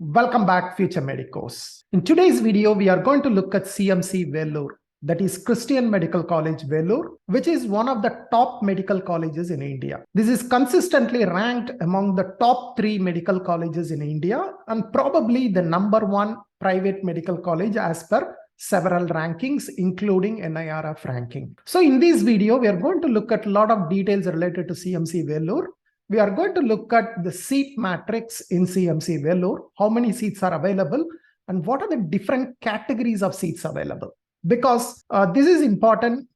Welcome back, future medicos. In today's video, we are going to look at CMC Vellore, that is Christian Medical College Vellore, which is one of the top medical colleges in India. This is consistently ranked among the top 3 medical colleges in India and probably the #1 private medical college as per several rankings, including NIRF ranking. So in this video, we are going to look at a lot of details related to CMC Vellore. We are going to look at the seat matrix in CMC Vellore, how many seats are available, and what are the different categories of seats available. Because this is important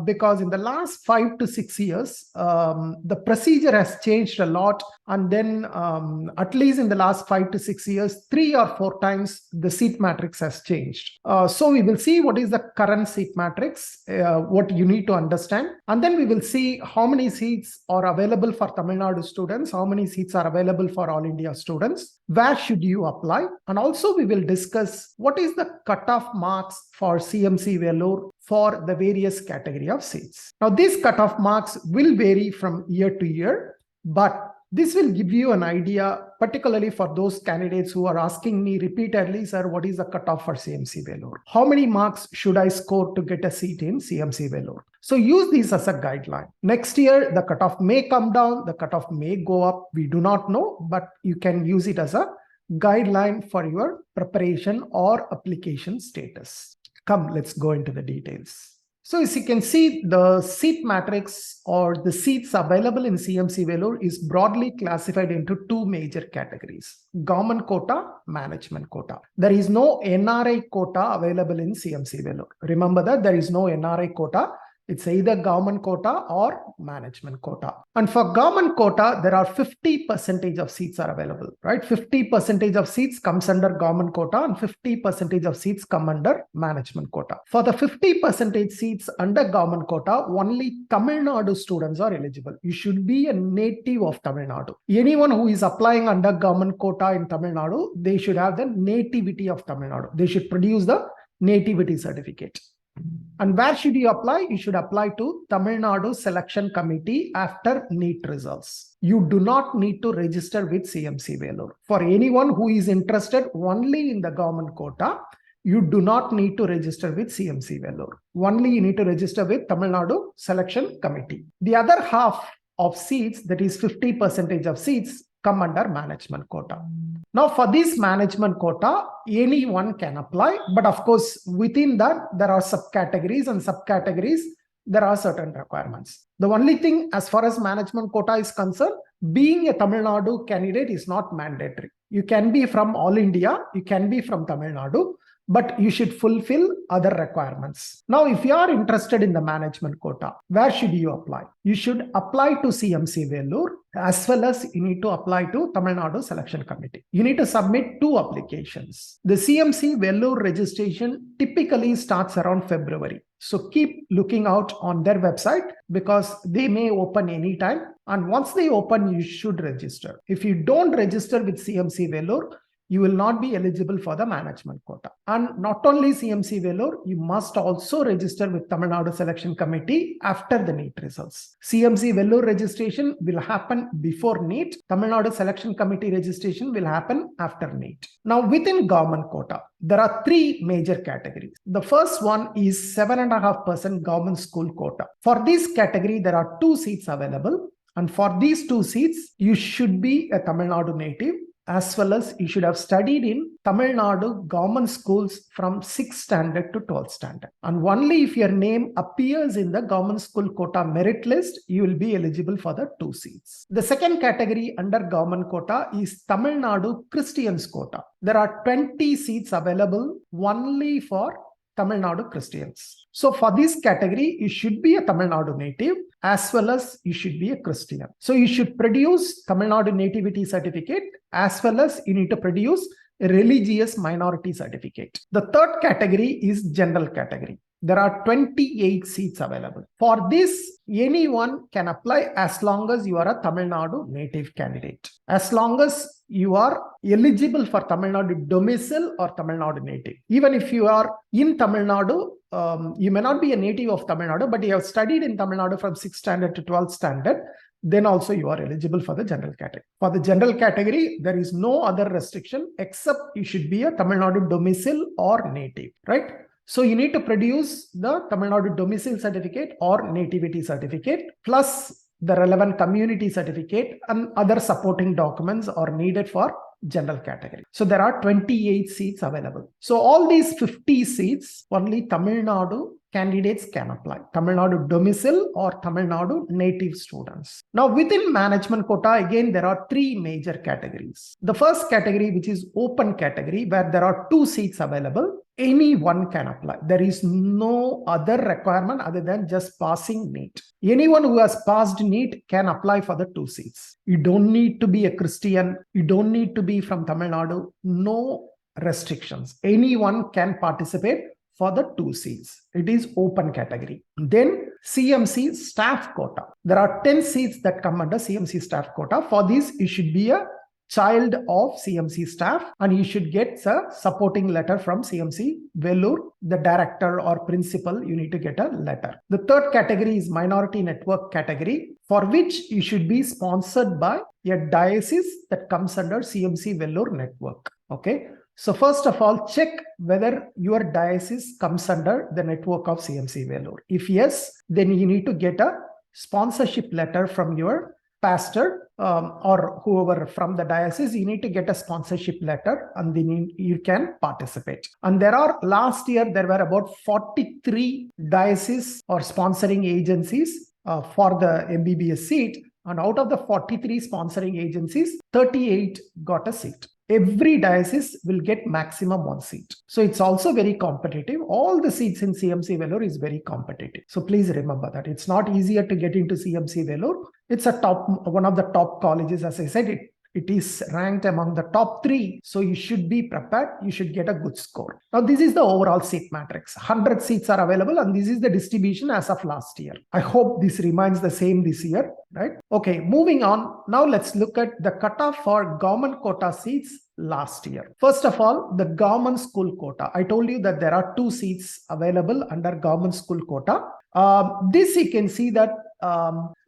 because in the last 5 to 6 years, the procedure has changed a lot. And then at least in the last 5 to 6 years, 3 or 4 times the seat matrix has changed. So we will see what is the current seat matrix, what you need to understand. And then we will see how many seats are available for Tamil Nadu students, how many seats are available for all India students, where should you apply. And also we will discuss what is the cutoff marks for CMC Vellore for the various category of seats. Now, these cutoff marks will vary from year to year, but this will give you an idea, particularly for those candidates who are asking me repeatedly, sir, what is the cutoff for CMC Vellore? How many marks should I score to get a seat in CMC Vellore? So use these as a guideline. Next year, the cutoff may come down, the cutoff may go up. We do not know, but you can use it as a guideline for your preparation or application status. Come, let's go into the details. So as you can see, the seat matrix or the seats available in CMC Vellore is broadly classified into 2 major categories: government quota, management quota. There is no NRI quota available in CMC Vellore. Remember that there is no NRI quota. It's either government quota or management quota. And for government quota, there are 50% of seats are available, right? 50% of seats comes under government quota and 50% of seats come under management quota. For the 50% seats under government quota, only Tamil Nadu students are eligible. You should be a native of Tamil Nadu. Anyone who is applying under government quota in Tamil Nadu, they should have the nativity of Tamil Nadu. They should produce the nativity certificate. And where should you apply? You should apply to Tamil Nadu Selection Committee after NEET results. You do not need to register with CMC Vellore. For anyone who is interested only in the government quota, you do not need to register with CMC Vellore. Only you need to register with Tamil Nadu Selection Committee. The other half of seats, that is 50% of seats, come under management quota. Now, for this management quota, anyone can apply, but of course, within that, there are subcategories, and subcategories, there are certain requirements. The only thing as far as management quota is concerned, being a Tamil Nadu candidate is not mandatory. You can be from all India, you can be from Tamil Nadu, but you should fulfill other requirements. Now, if you are interested in the management quota, where should you apply? You should apply to CMC Vellore, as well as you need to apply to Tamil Nadu Selection Committee. You need to submit 2 applications. The CMC Vellore registration typically starts around February. So keep looking out on their website because they may open anytime. And once they open, you should register. If you don't register with CMC Vellore, you will not be eligible for the management quota. And not only CMC Vellore, you must also register with Tamil Nadu Selection Committee after the NEET results. CMC Vellore registration will happen before NEET. Tamil Nadu Selection Committee registration will happen after NEET. Now, within government quota, there are 3 major categories. The first one is 7.5% government school quota. For this category, there are 2 seats available. And for these 2 seats, you should be a Tamil Nadu native, as well as you should have studied in Tamil Nadu government schools from 6th standard to 12th standard. And only if your name appears in the government school quota merit list, you will be eligible for the 2 seats. The second category under government quota is Tamil Nadu Christians quota. There are 20 seats available only for Tamil Nadu Christians. So for this category, you should be a Tamil Nadu native as well as you should be a Christian. So you should produce Tamil Nadu nativity certificate as well as you need to produce a religious minority certificate. The third category is general category. There are 28 seats available. For this, anyone can apply as long as you are a Tamil Nadu native candidate. As long as you are eligible for Tamil Nadu domicile or Tamil Nadu native. Even if you are in Tamil Nadu, you may not be a native of Tamil Nadu, but you have studied in Tamil Nadu from 6th standard to 12th standard. then also you are eligible for the general category. For the general category, there is no other restriction except you should be a Tamil Nadu domicile or native, right? So you need to produce the Tamil Nadu domicile certificate or nativity certificate plus the relevant community certificate and other supporting documents are needed for general category. So there are 28 seats available. So all these 50 seats, only Tamil Nadu candidates can apply. Tamil Nadu domicile or Tamil Nadu native students. Now within management quota, again, there are three major categories. The first category, which is open category, where there are 2 seats available. Anyone can apply. There is no other requirement other than just passing NEET. Anyone who has passed NEET can apply for the 2 seats. You don't need to be a Christian. You don't need to be from Tamil Nadu. No restrictions. Anyone can participate for the 2 seats. It is open category. Then CMC staff quota. There are 10 seats that come under CMC staff quota. For this, you should be a child of CMC staff and you should get a supporting letter from CMC Vellore, the director or principal. You need to get a letter. The third category is minority network category, for which you should be sponsored by a diocese that comes under CMC Vellore network. Okay. So first of all, check whether your diocese comes under the network of CMC Vellore. If yes, then you need to get a sponsorship letter from your pastor or whoever from the diocese. You need to get a sponsorship letter and then you can participate. And last year, there were about 43 dioceses or sponsoring agencies for the MBBS seat. And out of the 43 sponsoring agencies, 38 got a seat. Every diocese will get maximum 1 seat. So it's also very competitive. All the seats in CMC Vellore is very competitive. So please remember that it's not easier to get into CMC Vellore. It's one of the top colleges. As I said, it is ranked among the top 3. So you should be prepared. You should get a good score. Now, this is the overall seat matrix. 100 seats are available and this is the distribution as of last year. I hope this remains the same this year, right? Okay, moving on. Now let's look at the cutoff for government quota seats last year. First of all, the government school quota. I told you that there are 2 seats available under government school quota. This you can see that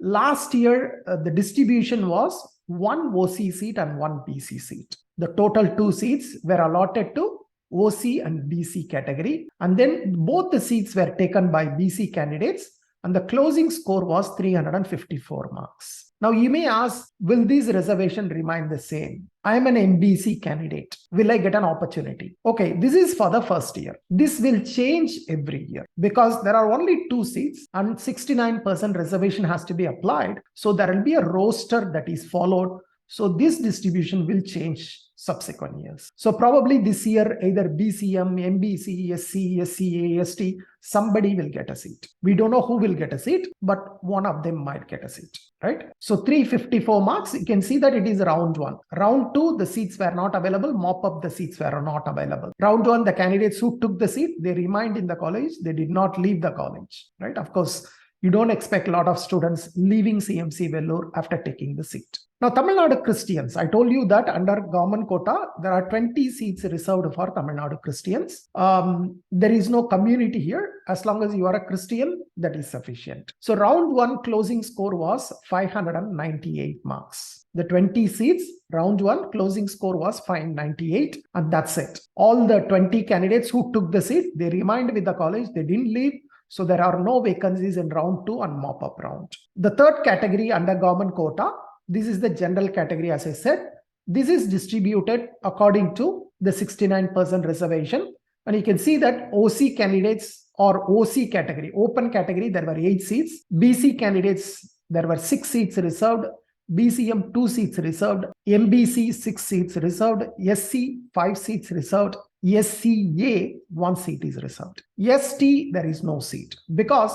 last year the distribution was 1 OC seat and 1 BC seat. The total 2 seats were allotted to OC and BC category. And then both the seats were taken by BC candidates and the closing score was 354 marks. Now you may ask, will this reservation remain the same? I am an MBC candidate. Will I get an opportunity? Okay, this is for the first year. This will change every year because there are only 2 seats and 69% reservation has to be applied. So there will be a roster that is followed. So this distribution will change subsequent years. So probably this year, either BCM, MBC, SC, SCA, ST, somebody will get a seat. We don't know who will get a seat, but one of them might get a seat, right? So 354 marks, you can see that it is round 1. Round 2, the seats were not available. Mop up, the seats were not available. Round 1, the candidates who took the seat, they remained in the college. They did not leave the college, right? Of course, you don't expect a lot of students leaving CMC Vellore after taking the seat. Now, Tamil Nadu Christians, I told you that under government quota, there are 20 seats reserved for Tamil Nadu Christians. There is no community here. As long as you are a Christian, that is sufficient. So round 1 closing score was 598 marks. The 20 seats, round 1 closing score was 598 and that's it. All the 20 candidates who took the seat, they remained with the college. They didn't leave. So there are no vacancies in round 2 and mop-up round. The third category under government quota, this is the general category, as I said. This is distributed according to the 69% reservation. And you can see that OC candidates or OC category, open category, there were 8 seats. BC candidates, there were 6 seats reserved. BCM 2 seats reserved. MBC 6 seats reserved. SC 5 seats reserved. SCA 1 seat is reserved. ST there is no seat because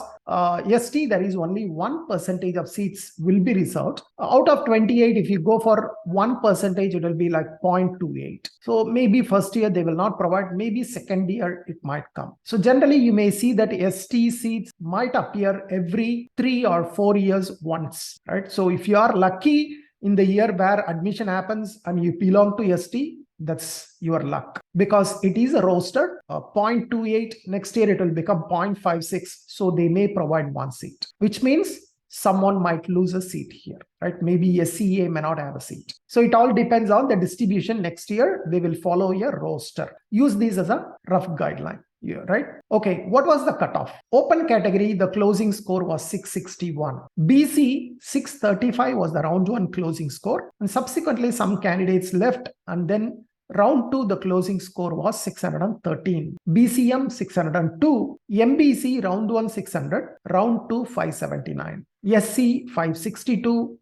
ST there is only 1% of seats will be reserved. Out of 28, if you go for 1%, it will be like 0.28. So maybe first year they will not provide, maybe second year it might come. So generally you may see that ST seats might appear every 3 or 4 years once, right? So if you are lucky in the year where admission happens and you belong to ST, that's your luck because it is a roster. 0.28 next year it will become 0.56, so they may provide 1 seat, which means someone might lose a seat here, right? Maybe a CA may not have a seat. So it all depends on the distribution. Next year, they will follow a roster. Use these as a rough guideline. Yeah, right? Okay, what was the cutoff? Open category, the closing score was 661. BC, 635 was the round 1 closing score. And subsequently, some candidates left, and then round 2, the closing score was 613. BCM 602. MBC round 1 600, round 2 579. SC 562.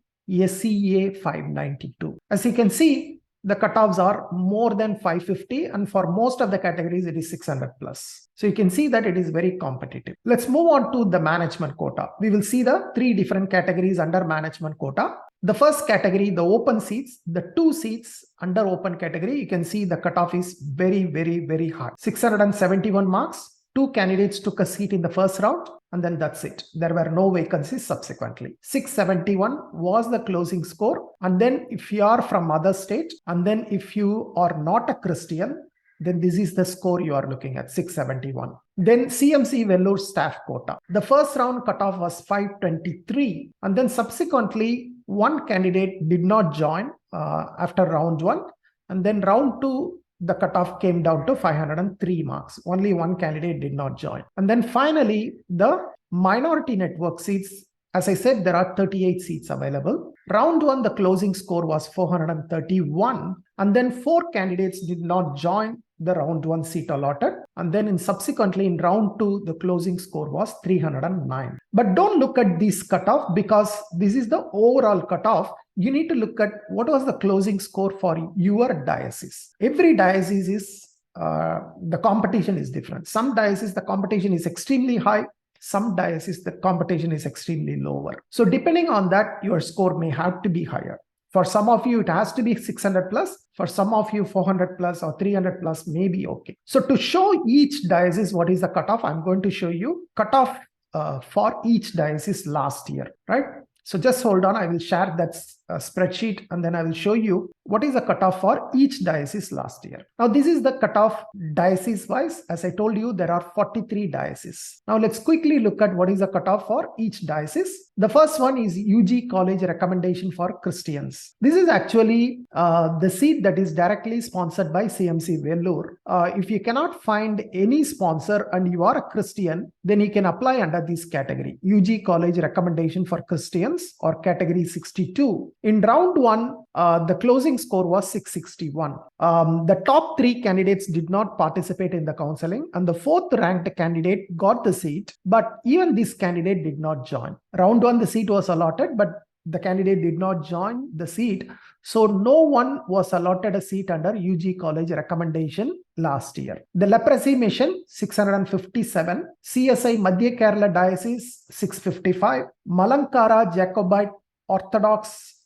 SCA 592. As you can see, the cutoffs are more than 550, and for most of the categories, it is 600 plus. So you can see that it is very competitive. Let's move on to the management quota. We will see the 3 different categories under management quota. The first category, the open seats, the 2 seats under open category, you can see the cutoff is very, very, very high. 671 marks. 2 candidates took a seat in the first round, and then that's it. There were no vacancies subsequently. 671 was the closing score. And then if you are from other state, and then if you are not a Christian, then this is the score you are looking at, 671. Then CMC Vellore staff quota. The first round cutoff was 523. And then subsequently, 1 candidate did not join after round 1. And then round 2, the cutoff came down to 503 marks. Only 1 candidate did not join. And then finally, the minority network seats, as I said, there are 38 seats available. Round 1, the closing score was 431. And then 4 candidates did not join the round 1 seat allotted. And then subsequently in round 2, the closing score was 309. But don't look at this cutoff, because this is the overall cutoff. You need to look at what was the closing score for your diocese. Every diocese is, the competition is different. Some dioceses, the competition is extremely high. Some dioceses, the competition is extremely lower. So depending on that, your score may have to be higher. For some of you, it has to be 600 plus. For some of you, 400 plus or 300 plus may be okay. So to show each diocese what is the cutoff, I'm going to show you cutoff for each diocese last year, right? So just hold on, I will share that spreadsheet, and then I will show you what is the cutoff for each diocese last year. Now, this is the cutoff diocese wise. As I told you, there are 43 dioceses. Now, let's quickly look at what is the cutoff for each diocese. The first one is UG College recommendation for Christians. This is actually the seat that is directly sponsored by CMC Vellore. If you cannot find any sponsor and you are a Christian, then you can apply under this category, UG College recommendation for Christians, or category 62. In round 1, the closing score was 661. The top 3 candidates did not participate in the counseling, and the 4th ranked candidate got the seat, but even this candidate did not join. Round 1, the seat was allotted, but the candidate did not join the seat. So no one was allotted a seat under UG College recommendation last year. The leprosy mission, 657. CSI Madhya Kerala Diocese, 655. Malankara Jacobite Orthodox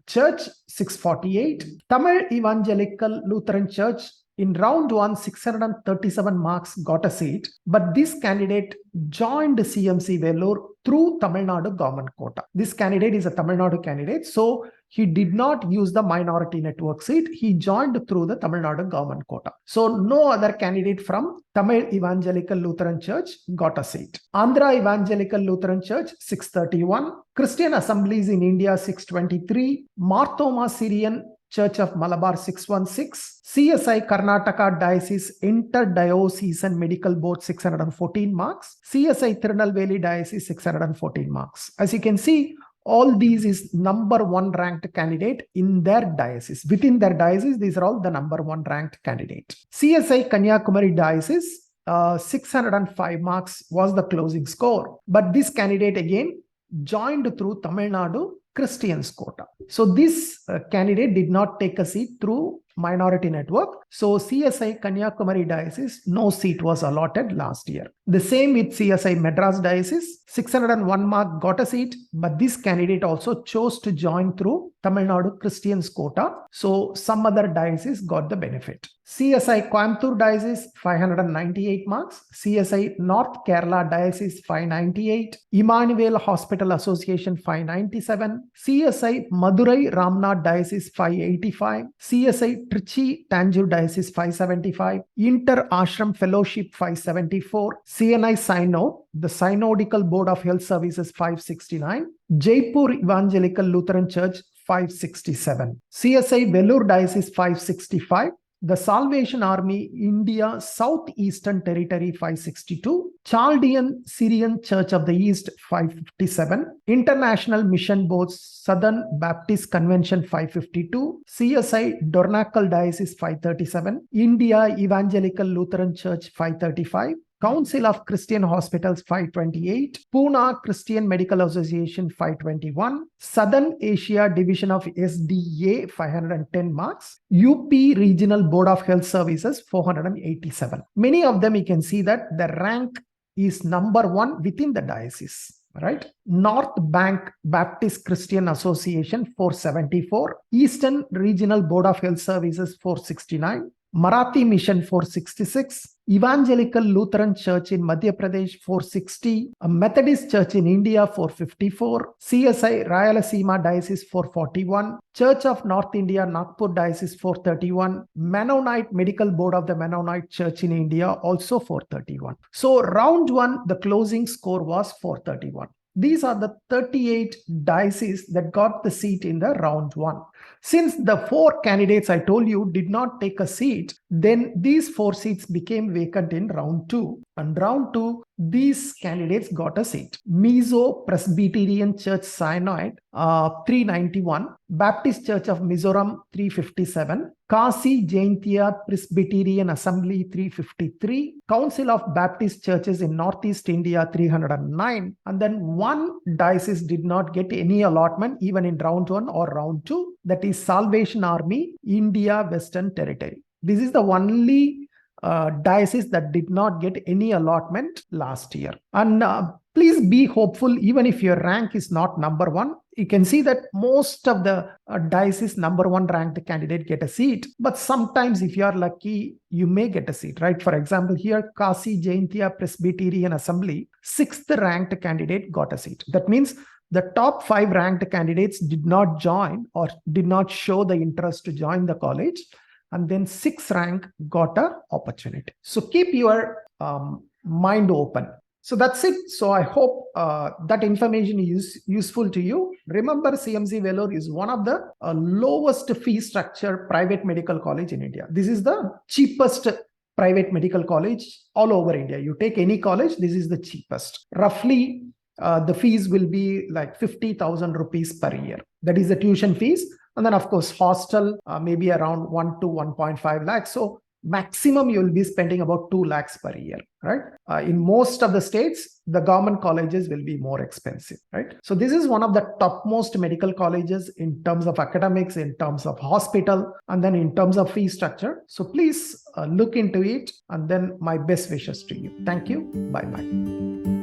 Church, 648. Tamil Evangelical Lutheran Church, in round 1, 637 marks got a seat, but this candidate joined CMC Vellore through Tamil Nadu government quota. This candidate is a Tamil Nadu candidate, so he did not use the minority network seat. He joined through the Tamil Nadu government quota. So no other candidate from Tamil Evangelical Lutheran Church got a seat. Andhra Evangelical Lutheran Church, 631. Christian Assemblies in India, 623. Marthoma Syrian Church of Malabar, 616. CSI Karnataka Diocese Interdiocesan Medical Board, 614 marks. CSI Tirunelveli Diocese, 614 marks. As you can see, all these is number 1 ranked candidate in their diocese. Within their diocese, these are all the number 1 ranked candidate. CSI Kanyakumari Diocese, 605 marks was the closing score. But this candidate again joined through Tamil Nadu Christians quota. So this candidate did not take a seat through minority network. So CSI Kanyakumari Diocese, no seat was allotted last year. The same with CSI Madras Diocese, 601 mark got a seat, but this candidate also chose to join through Tamil Nadu Christians quota. So some other diocese got the benefit. CSI Coimbatore Diocese, 598 marks. CSI North Kerala Diocese, 598. Emmanuel Hospital Association, 597. CSI Madurai Ramnath Diocese, 585. CSI CSI Trichy Tanjore Diocese 575, Inter Ashram Fellowship 574, CNI Synod, the Synodical Board of Health Services 569, Jaipur Evangelical Lutheran Church 567, CSI Vellore Diocese 565, the Salvation Army India Southeastern Territory 562, Chaldean Syrian Church of the East 557, International Mission Board Southern Baptist Convention 552, CSI Dornakal Diocese 537, India Evangelical Lutheran Church 535, Council of Christian Hospitals 528, Pune Christian Medical Association 521, Southern Asia Division of SDA 510 marks, UP Regional Board of Health Services 487. Many of them you can see that the rank is number 1 within the diocese. Right? North Bank Baptist Christian Association 474, Eastern Regional Board of Health Services 469, Marathi Mission 466, Evangelical Lutheran Church in Madhya Pradesh 460, a Methodist Church in India 454, CSI Rayalaseema Diocese 441, Church of North India Nagpur Diocese 431, Mennonite Medical Board of the Mennonite Church in India also 431. So round 1, the closing score was 431. These are the 38 dioceses that got the seat in the round 1. Since the 4 candidates I told you did not take a seat, then these 4 seats became vacant in round 2. And round 2, these candidates got a seat. Mizo Presbyterian Church Synod 391, Baptist Church of Mizoram 357, Kasi Jaintia Presbyterian Assembly 353, Council of Baptist Churches in Northeast India 309, and then 1 diocese did not get any allotment even in round 1 or round 2, that is Salvation Army India Western Territory. This is the only diocese that did not get any allotment last year. And please be hopeful, even if your rank is not number 1. You can see that most of the diocese number 1 ranked candidate get a seat, but sometimes if you are lucky, you may get a seat, right? For example, here Kasi Jaintia Presbyterian Assembly, 6th ranked candidate got a seat. That means the top 5 ranked candidates did not join or did not show the interest to join the college, and then 6th rank got an opportunity. So keep your mind open. So that's it. So I hope that information is useful to you. Remember, CMC Vellore is one of the lowest fee structure private medical college in India. This is the cheapest private medical college all over India. You take any college, this is the cheapest. Roughly, the fees will be like 50,000 rupees per year. That is the tuition fees. And then, of course, hostel maybe around 1 to 1.5 lakhs. So maximum you will be spending about 2 lakhs per year, right? In most of the states, the government colleges will be more expensive, right? So this is one of the topmost medical colleges in terms of academics, in terms of hospital, and then in terms of fee structure. So please look into it, and then my best wishes to you. Thank you. Bye-bye.